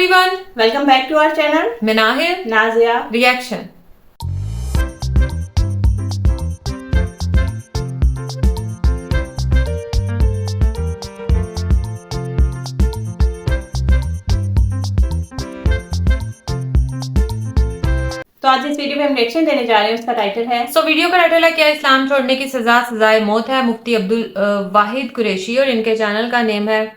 everyone, welcome back to our channel. मैं नाहिर Nazia reaction. तो आज इस वीडियो में हम रिएक्शन देने जा रहे हैं, उसका टाइटल है वीडियो का टाइटल है क्या इस्लाम छोड़ने की सजा सजाए मौत है, मुफ्ती अब्दुल वाहिद कुरैशी, और इनके चैनल का नेम है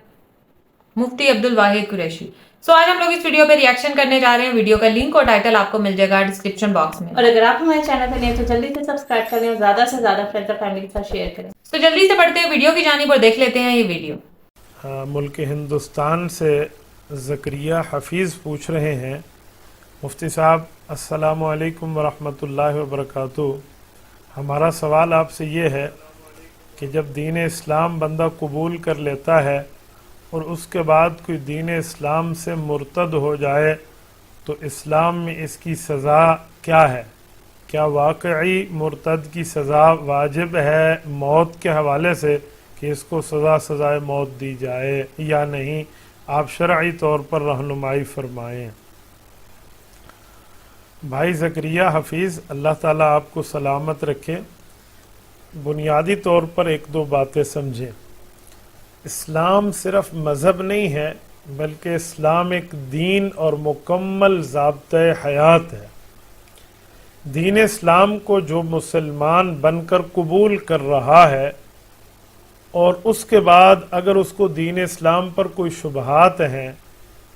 मुफ्ती अब्दुल वाहिद कुरैशी। आज हम लोग इस वीडियो पे रिएक्शन करने जा रहे हैं। वीडियो का लिंक और टाइटल आपको मिल जाएगा डिस्क्रिप्शन बॉक्स में, और अगर आप हमारे चैनल पर नए हैं तो जल्दी से सब्सक्राइब करें और ज्यादा से ज्यादा फ्रेंड्स और फैमिली के साथ शेयर करें। तो जल्दी से बढ़ते हैं वीडियो की जानिब और देख लेते हैं ये वीडियो। मुल्क हिंदुस्तान से ज़करिया हफीज़ पूछ रहे हैं, मुफ्ती साहब अस्सलामु अलैकुम वरहमतुल्लाहि वबरकातुहू। हमारा सवाल आपसे ये है कि जब दीन इस्लाम बंदा कबूल कर लेता है और उसके बाद कोई दीन इस्लाम से मुर्तद हो जाए तो इस्लाम में इसकी सज़ा क्या है? क्या वाकई मुर्तद की सज़ा वाजिब है मौत के हवाले से कि इसको सज़ाए मौत दी जाए या नहीं? आप शरई तौर पर रहनुमाई फरमाएँ। भाई ज़करिया हफीज़, अल्लाह ताला आपको सलामत रखे। बुनियादी तौर पर एक दो बातें समझें। इस्लाम सिर्फ मज़हब नहीं है, बल्कि इस्लाम एक दीन और मुकम्मल ज़ाब्ते हयात है। दीन इस्लाम को जो मुसलमान बनकर कबूल कर रहा है और उसके बाद अगर उसको दीन इस्लाम पर कोई शुबहात हैं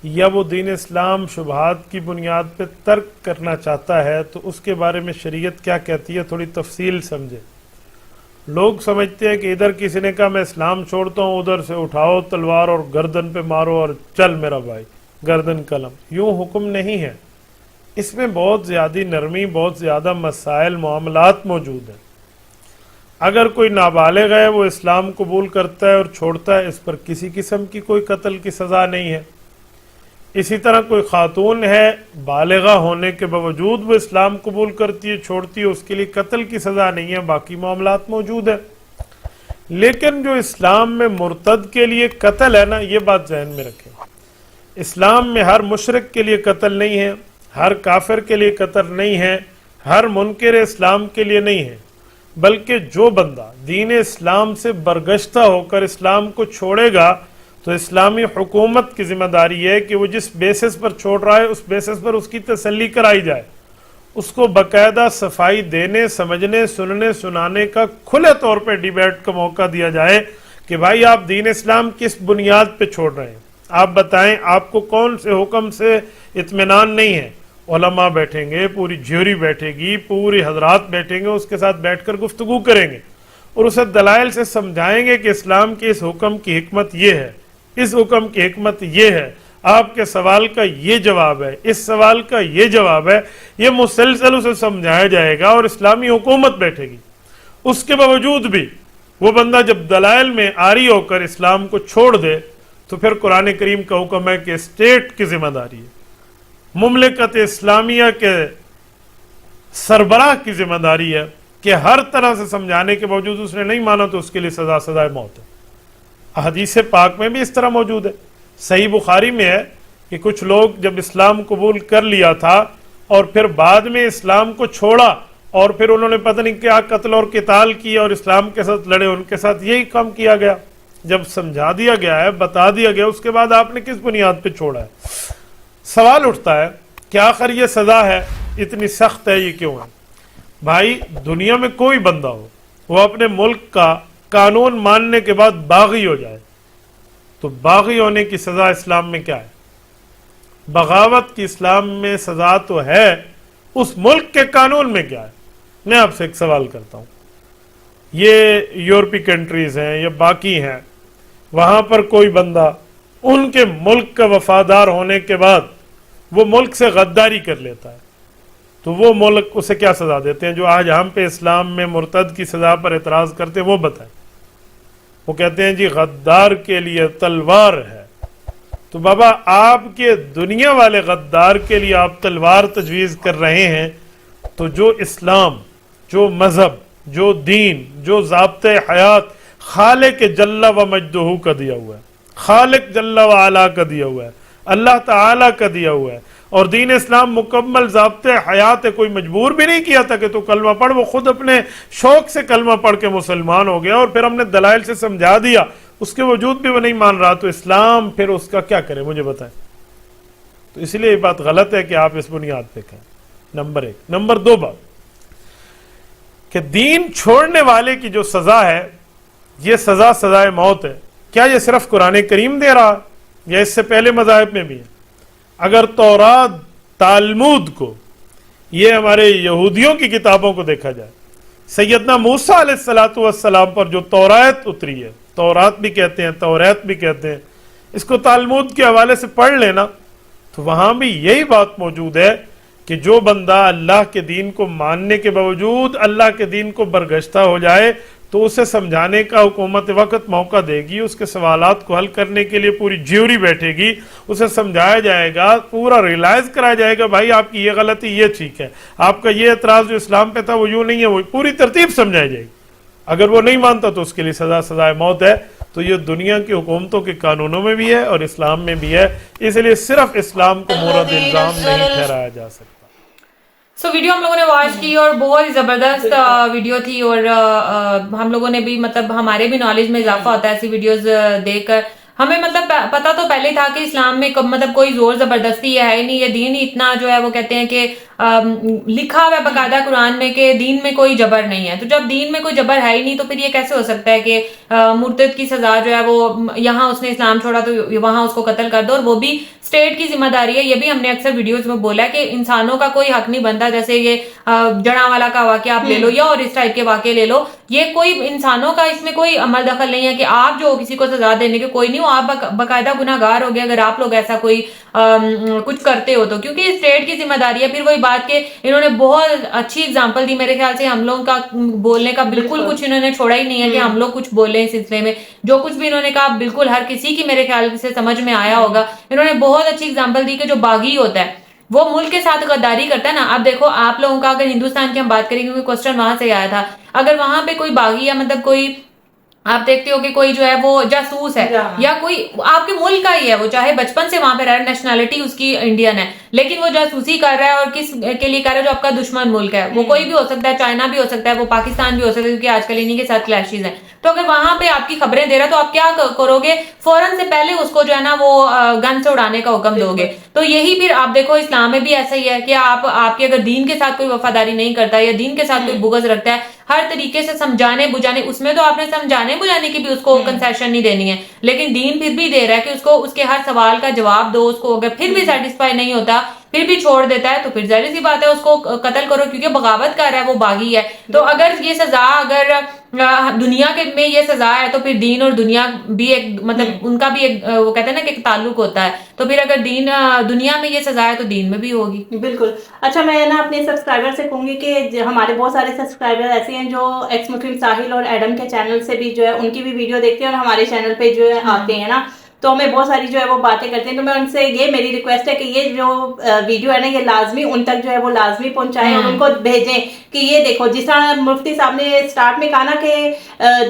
या वो दीन इस्लाम शुबहात की बुनियाद पर तर्क करना चाहता है तो उसके बारे में शरीयत क्या कहती है, थोड़ी तफसील समझे। लोग समझते हैं कि इधर किसी ने कहा मैं इस्लाम छोड़ता हूँ, उधर से उठाओ तलवार और गर्दन पे मारो और चल मेरा भाई, गर्दन कलम। यूँ हुक्म नहीं है, इसमें बहुत ज़्यादा नरमी, बहुत ज़्यादा मसाइल मामलात मौजूद हैं। अगर कोई नाबालिग है वो इस्लाम कबूल करता है और छोड़ता है, इस पर किसी किस्म की कोई कत्ल की सज़ा नहीं है। इसी तरह कोई खातून है बालिगा होने के बावजूद वो इस्लाम कबूल करती है, छोड़ती है, उसके लिए कत्ल की सज़ा नहीं है। बाकी मामलात मौजूद है। लेकिन जो इस्लाम में मुर्तद के लिए कत्ल है ना, ये बात जहन में रखें। इस्लाम में हर मुशरिक के लिए कत्ल नहीं है, हर काफिर के लिए कत्ल नहीं है, हर मुनकिर इस्लाम के लिए नहीं है, बल्कि जो बंदा दीन इस्लाम से बरगश्ता होकर इस्लाम को छोड़ेगा तो इस्लामी हुकूमत की जिम्मेदारी है कि वो जिस बेसिस पर छोड़ रहा है उस बेसिस पर उसकी तसल्ली कराई जाए, उसको बाकायदा सफाई देने, समझने, सुनने, सुनाने का खुले तौर पे डिबेट का मौका दिया जाए कि भाई आप दीन इस्लाम किस बुनियाद पे छोड़ रहे हैं, आप बताएं, आपको कौन से हुक्म से इत्मीनान नहीं है। उलमा बैठेंगे, पूरी ज्यूरी बैठेगी, पूरी हजरात बैठेंगे, उसके साथ बैठकर गुफ्तगू करेंगे और उसे दलाइल से समझाएंगे कि इस्लाम के इस हुक्म की हिकमत ये है, इस हुक्म की हिकमत ये है, आपके सवाल का ये जवाब है, इस सवाल का ये जवाब है। ये मुसलसल उसे समझाया जाएगा और इस्लामी हुकूमत बैठेगी। उसके बावजूद भी वो बंदा जब दलाइल में आरी होकर इस्लाम को छोड़ दे तो फिर कुरान करीम का हुक्म है कि स्टेट की जिम्मेदारी है, मुमलिकत इस्लामिया के सरबराह की जिम्मेदारी है कि हर तरह से समझाने के बावजूद उसने नहीं माना तो उसके लिए सज़ाए मौत है। हदीस पाक में भी इस तरह मौजूद है। सही बुखारी में है कि कुछ लोग जब इस्लाम कबूल कर लिया था और फिर बाद में इस्लाम को छोड़ा और फिर उन्होंने पता नहीं क्या कत्ल और किताल किया और इस्लाम के साथ लड़े, उनके साथ यही काम किया गया। जब समझा दिया गया है, बता दिया गया, उसके बाद आपने किस बुनियाद पे छोड़ा है? सवाल उठता है कि आखिर ये सज़ा है इतनी सख्त है, ये क्यों है? भाई दुनिया में कोई बंदा हो वो अपने मुल्क का कानून मानने के बाद बागी हो जाए तो बागी होने की सज़ा इस्लाम में क्या है? बगावत की इस्लाम में सज़ा तो है, उस मुल्क के कानून में क्या है? मैं आपसे एक सवाल करता हूँ, ये यूरोपीय कंट्रीज हैं या बाकी हैं, वहाँ पर कोई बंदा उनके मुल्क का वफादार होने के बाद वो मुल्क से गद्दारी कर लेता है तो वो मुल्क उसे क्या सज़ा देते हैं? जो आज हम पे इस्लाम में मुर्तद की सज़ा पर एतराज़ करते हैं वो बताएं। वो कहते हैं जी गद्दार के लिए तलवार है। तो बाबा आपके दुनिया वाले गद्दार के लिए आप तलवार तजवीज़ कर रहे हैं, तो जो इस्लाम, जो मज़हब, जो दीन, जो ज़ाब्ते हयात खालिक जल्ला व मजदहू का दिया हुआ है, खालिक जल्ला व आला का दिया हुआ है, अल्लाह ताला का दिया हुआ है। और दीन इस्लाम मुकम्मल ज़ाब्ते हयात है, कोई मजबूर भी नहीं किया था कि तू कलमा पढ़, वो खुद अपने शौक से कलमा पढ़ के मुसलमान हो गया और फिर हमने दलाइल से समझा दिया, उसके वजूद भी वो नहीं मान रहा, तो इस्लाम फिर उसका क्या करे मुझे बताएं। तो इसलिए ये बात गलत है कि आप इस बुनियाद पे कहें, नंबर एक। नंबर दो बात कि दीन छोड़ने वाले की जो सजा है ये सजा सजाए मौत है। क्या ये सिर्फ कुरान करीम दे रहा या इससे पहले मज़ाहिब में भी है? अगर तौरात तालमूद को, ये हमारे यहूदियों की किताबों को देखा जाए, सैयदना मूसा अलैहिस्सलातु वस्सलाम पर जो तौरात उतरी है, तौरात भी कहते हैं, तौरात भी कहते हैं, इसको तालमूद के हवाले से पढ़ लेना तो वहां भी यही बात मौजूद है कि जो बंदा अल्लाह के दीन को मानने के बावजूद अल्लाह के दीन को बरगश्ता हो जाए तो उसे समझाने का हुकूमत वक्त मौका देगी, उसके सवालात को हल करने के लिए पूरी ज्यूरी बैठेगी, उसे समझाया जाएगा, पूरा रियलाइज कराया जाएगा, भाई आपकी ये गलती ये ठीक है, आपका ये एतराज जो इस्लाम पे था वो यूं नहीं है, वो पूरी तरतीब समझाई जाएगी। अगर वो नहीं मानता तो उसके लिए सजा सजाए मौत है। तो ये दुनिया की हुकूमतों के कानूनों में भी है और इस्लाम में भी है, इसलिए सिर्फ इस्लाम को मुरद इल्जाम नहीं ठहराया जा सकता। सो वीडियो हम लोगों ने वॉच की और बहुत ही जबरदस्त वीडियो थी और हम लोगों ने भी मतलब हमारे भी नॉलेज में इजाफा होता है ऐसी वीडियोस देखकर। हमें मतलब पता तो पहले था कि इस्लाम में मतलब कोई जोर जबरदस्ती है ही नहीं, ये दीन ही इतना जो है वो कहते हैं कि लिखा हुआ है बकायदा कुरान में कि दीन में कोई जबर नहीं है। तो जब दीन में कोई जबर है ही नहीं तो फिर ये कैसे हो सकता है कि मुर्तद की सजा जो है वो यहाँ उसने इस्लाम छोड़ा तो वहां उसको कत्ल कर दो, और वो भी स्टेट की जिम्मेदारी है। ये भी हमने अक्सर वीडियोस में बोला है कि इंसानों का कोई हक नहीं बनता, जैसे ये जड़ावाला का वाकया आप ले लो या और इस टाइप के वाकये ले लो, ये कोई इंसानों का इसमें कोई अमल दखल नहीं है कि आप जो किसी को सजा देने के कोई नहीं हो, आप बकायदा गुनाहगार हो गए अगर आप लोग ऐसा कोई कुछ करते हो तो, क्योंकि स्टेट की जिम्मेदारी है। फिर वही बात के इन्होंने बहुत अच्छी एग्जांपल दी, मेरे ख्याल से हम लोगों का बोलने का बिल्कुल कुछ इन्होंने छोड़ा ही नहीं है कि हम लोग कुछ बोले इस सिलसिले में। जो कुछ भी इन्होंने कहा बिल्कुल हर किसी की मेरे ख्याल से समझ में आया होगा। इन्होंने बहुत अच्छी एग्जांपल दी कि जो बागी होता है वो मुल्क के साथ गद्दारी करता है ना। अब देखो आप लोगों का, अगर हिंदुस्तान की हम बात करें, क्योंकि क्वेश्चन वहां से आया था, अगर वहां पे कोई बागी या मतलब कोई आप देखते हो कि कोई जो है वो जासूस है या कोई आपके मुल्क का ही है, वो चाहे बचपन से वहां पे रह रहा है, नेशनैलिटी उसकी इंडियन है, लेकिन वो जासूसी कर रहा है और किस के लिए कर रहा है? जो आपका दुश्मन मुल्क है, वो कोई भी हो सकता है, चाइना भी हो सकता है, वो पाकिस्तान भी हो सकता है, क्योंकि आजकल इन्हीं के साथ क्लैशेस हैं। तो अगर वहां पे आपकी खबरें दे रहा है तो आप क्या करोगे? फौरन से पहले उसको जो है ना वो गन से उड़ाने का हुक्म दोगे। तो यही फिर आप देखो इस्लाम में भी ऐसा ही है कि आपके अगर दीन के साथ कोई वफादारी नहीं करता या दीन के साथ कोई बुग़्ज़ रखता है, हर तरीके से समझाने बुझाने, उसमें तो आपने समझाने बुझाने की भी उसको कंसेशन नहीं देनी है, लेकिन दीन फिर भी दे रहा है कि उसको उसके हर सवाल का जवाब दो। उसको अगर फिर भी सेटिस्फाई नहीं होता, फिर भी छोड़ देता है, तो फिर जाहिर सी बात है उसको कत्ल करो, क्योंकि बगावत कर रहा है, वो बागी है। तो अगर ये सजा अगर दुनिया के में ये सजा है तो फिर दीन और दुनिया भी एक मतलब उनका भी एक वो कहते हैं ना कि एक ताल्लुक होता है। तो फिर अगर दीन दुनिया में ये सजा है तो दीन में भी होगी। बिल्कुल। अच्छा, मैं ना अपने सब्सक्राइबर से कहूंगी कि हमारे बहुत सारे सब्सक्राइबर ऐसे हैं जो एक्स मुस्लिम साहिल और एडम के चैनल से भी जो है उनकी भी वीडियो देखते हैं और हमारे चैनल पे जो है आते हैं ना, तो हमें बहुत सारी जो है वो बातें करते हैं। तो मैं उनसे ये मेरी रिक्वेस्ट है कि ये जो वीडियो है ना ये लाजमी उन तक जो है वो लाजमी पहुंचाएं और उनको भेजें कि ये देखो, जिस तरह मुफ्ती साहब ने स्टार्ट में कहा ना कि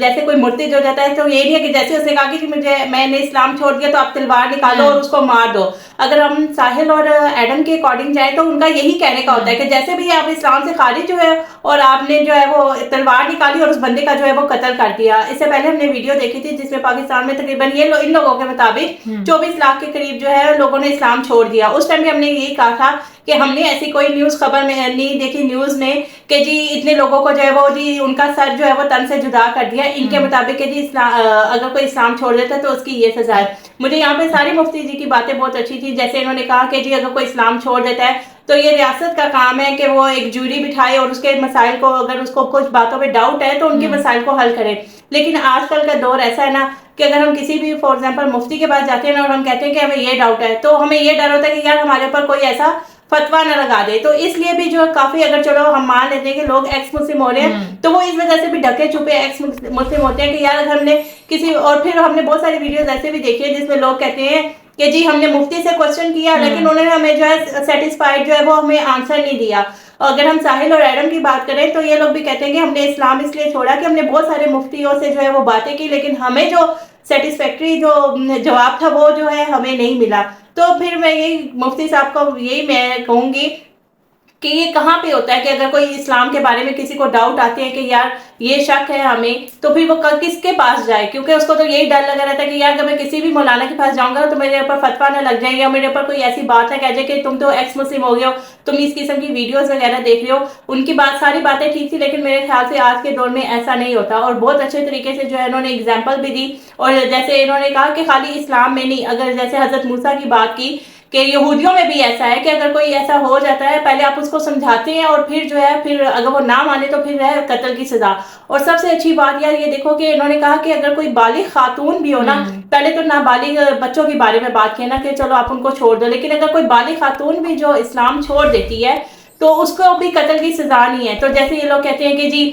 जैसे कोई मुर्तिद हो जाता है तो ये नहीं है कि जैसे उसने कहा कि मैंने इस्लाम छोड़ दिया तो आप तलवार निकालो और उसको मार दो। अगर हम साहिल और एडम के अकॉर्डिंग जाए तो उनका यही कहने का होता है कि जैसे भी आप इस्लाम से खारिज हुए और आपने जो है वो तलवार निकाली और उस बंदे का जो है वो कत्ल कर दिया। इससे पहले हमने वीडियो देखी थी जिसमें पाकिस्तान में तकरीबन इन लोगों के मुताबिक 24 लाख के करीब जो है लोगों ने इस्लाम छोड़ दिया। उस टाइम भी हमने यही कहा था कि हमने ऐसी कोई न्यूज खबर में नहीं देखी न्यूज में कि जी इतने लोगों को जो है वो जी उनका सर जो है वो तन से जुदा कर दिया। इनके मुताबिक कि जी अगर कोई इस्लाम छोड़ देता है तो उसकी ये सजा है। मुझे यहाँ पे सारी मुफ्ती जी की बातें बहुत अच्छी थी। जैसे इन्होंने कहा कि जी अगर कोई इस्लाम छोड़ देता है तो ये रियासत का काम है कि वो एक जूरी बिठाए और उसके मसाइल को, अगर उसको कुछ बातों पे डाउट है तो उनके मसाइल को हल करे। लेकिन आजकल का दौर ऐसा है ना कि अगर हम किसी भी फॉर एग्जाम्पल मुफ्ती के पास जाते हैं ना और हम कहते हैं कि हमें ये डाउट है तो हमें ये डर होता है कि यार हमारे ऊपर कोई ऐसा फतवा न लगा दे। तो इसलिए भी जो काफी, अगर चलो हम मान लेते हैं कि लोग एक्स मुस्लिम हो रहे हैं तो वो इस वजह से भी ढके छुपे एक्स मुस्लिम होते हैं कि यार अगर हमने किसी, और फिर हमने बहुत सारी वीडियोस ऐसे भी देखी है जिसमें लोग कहते हैं कि जी हमने मुफ्ती से क्वेश्चन किया लेकिन उन्होंने हमें जो है सेटिस्फाइड जो है वो हमें आंसर नहीं दिया। अगर हम साहिल और एडम की बात करें तो ये लोग भी कहते हैं कि हमने इस्लाम इसलिए छोड़ा कि हमने बहुत सारे मुफ्तियों से जो है वो बातें की लेकिन हमें जो सेटिस्फैक्ट्री जो जवाब था वो जो है हमें नहीं मिला। तो फिर मैं यही मुफ्ती साहब को यही मैं कहूँगी कि ये कहाँ पे होता है कि अगर कोई इस्लाम के बारे में किसी को डाउट आते हैं कि यार ये शक है हमें, तो फिर वो किसके पास जाए, क्योंकि उसको तो यही डर लगा रहता है कि यार अगर मैं किसी भी मौलाना के पास जाऊंगा तो मेरे ऊपर फतवा ना लग जाए या मेरे ऊपर कोई ऐसी बात है कह जाए कि तुम तो एक्स मुस्लिम हो गए हो, तुम इस किस्म की वीडियोस वगैरह देख रहे हो। उनकी बात सारी बातें ठीक थी, लेकिन मेरे ख्याल से आज के दौर में ऐसा नहीं होता। और बहुत अच्छे तरीके से जो है इन्होंने एग्जाम्पल भी दी, और जैसे इन्होंने कहा कि खाली इस्लाम में नहीं, अगर जैसे हजरत मूसा की बात की कि यहूदियों में भी ऐसा है कि अगर कोई ऐसा हो जाता है पहले आप उसको समझाते हैं और फिर जो है फिर अगर वो ना माने तो फिर है कत्ल की सजा। और सबसे अच्छी बात यार ये देखो कि इन्होंने कहा कि अगर कोई बालिग खातून भी हो ना, पहले तो नाबालिग बच्चों के बारे में बात किया ना कि चलो आप उनको छोड़ दो, लेकिन अगर कोई बालिग खातून भी जो इस्लाम छोड़ देती है तो उसको भी कत्ल की सजा नहीं है। तो जैसे ये लोग कहते हैं कि जी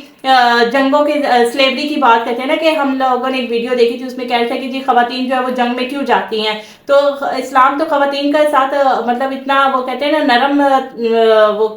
जंगों के स्लेवरी की बात करते हैं ना, कि हम लोगों ने एक वीडियो देखी थी उसमें कह रहे थे कि जी खवातीन जो है वो जंग में क्यों जाती हैं। तो इस्लाम तो खवातीन का साथ मतलब इतना वो कहते हैं ना नरम वो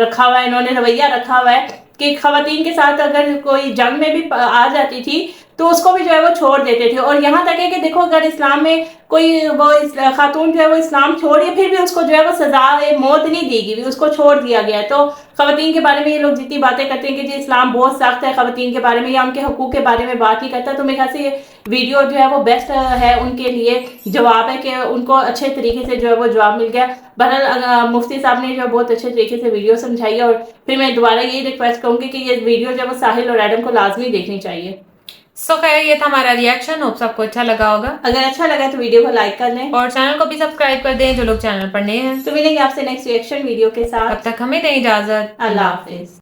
रखा हुआ है, इन्होंने रवैया रखा हुआ है कि खवातीन के साथ अगर कोई जंग में भी आ जाती थी तो उसको भी जो है वो छोड़ देते थे। और यहाँ तक है कि देखो अगर इस्लाम में कोई वो खातून जो है वो इस्लाम छोड़िए फिर भी उसको जो है वो सजा मौत नहीं दी गई, उसको छोड़ दिया गया। तो खवातीन के बारे में ये लोग जितनी बातें करते हैं कि जी इस्लाम बहुत सख्त है खवातीन के बारे में या उनके हकूक के बारे में बात नहीं करता, तो मेरे ख्याल से ये वीडियो जो है वो बेस्ट है उनके लिए, जवाब है कि उनको अच्छे तरीके से जो है वो जवाब मिल गया। बहरहाल मुफ्ती साहब ने जो है बहुत अच्छे तरीके से वीडियो समझाई, और फिर मैं दोबारा यही रिक्वेस्ट करूँगी कि ये वीडियो जो है वो साहिल और एडम को लाजमी देखनी चाहिए। सो खैर ये था हमारा रिएक्शन, होप सबको अच्छा लगा होगा। अगर अच्छा लगा तो वीडियो को लाइक कर लें और चैनल को भी सब्सक्राइब कर दें जो लोग चैनल पर नए हैं। तो मिलेंगे आपसे नेक्स्ट रिएक्शन वीडियो के साथ, तब तक हमें दें इजाजत। अल्लाह हाफिज।